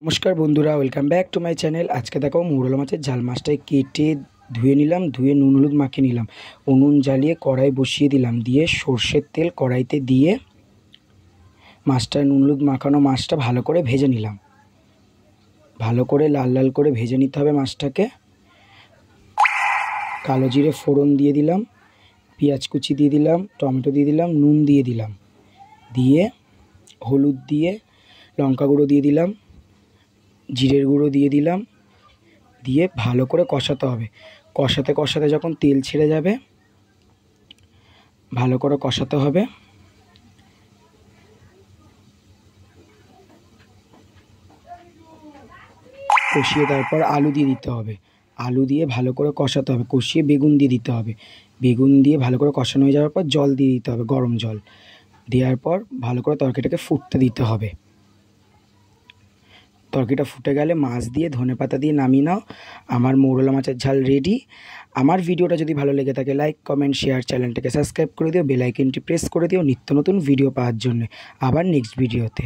नमस्कार बंधुरा welcome back to my channel. आज के देखो मौरला माछेर झाल माछटा केटे धुए निलाम, धुए नुन हलुद माखिए निलाम, उनुन जालिए कड़ाई बसिए दिलाम, दिए सर्षेर तेल कड़ाईते दिए माछटा नुन हलुद माखानो माछटा भालो करे भेजे निलाम। भालो करे लाल लाल करे भेजे निते हबे माछटाके। कालो जिरे फोड़न दिए दिलाम, पेঁয়াজ कुचि दिए दिलाम, टमेटो दिए दिलाम, नुन दिए दिलाम, दिए हलुद दिए लंका गुঁড়ো दिए दिलाम, জিরের গুঁড়ো দিয়ে দিলাম, দিয়ে ভালো করে কষাতে হবে। কষাতে কষাতে যখন তেল ছেড়ে যাবে ভালো করে কষাতে হবে। কষিয়ে তারপর আলু দিয়ে দিতে হবে। আলু দিয়ে ভালো করে কষাতে হবে। কষিয়ে বেগুন দিয়ে দিতে হবে। বেগুন দিয়ে ভালো করে কষানো হয়ে যাওয়ার পর জল দিয়ে দিতে হবে, গরম জল দেওয়ার পর ভালো করে তরকারিটাকে ফুটতে দিতে হবে। তরকারিটা ফুটে গেলে মাছ দিয়ে ধনেপাতা দিয়ে নামিয়ে নাও। আমার মৌরলা মাছের ঝাল রেডি। আমার ভিডিওটা যদি ভালো লেগে থাকে লাইক কমেন্ট শেয়ার, চ্যানেলটাকে সাবস্ক্রাইব করে দিও, বেল আইকনটি প্রেস করে দিও নিত্য নতুন ভিডিও পাওয়ার জন্য। আবার নেক্সট ভিডিওতে।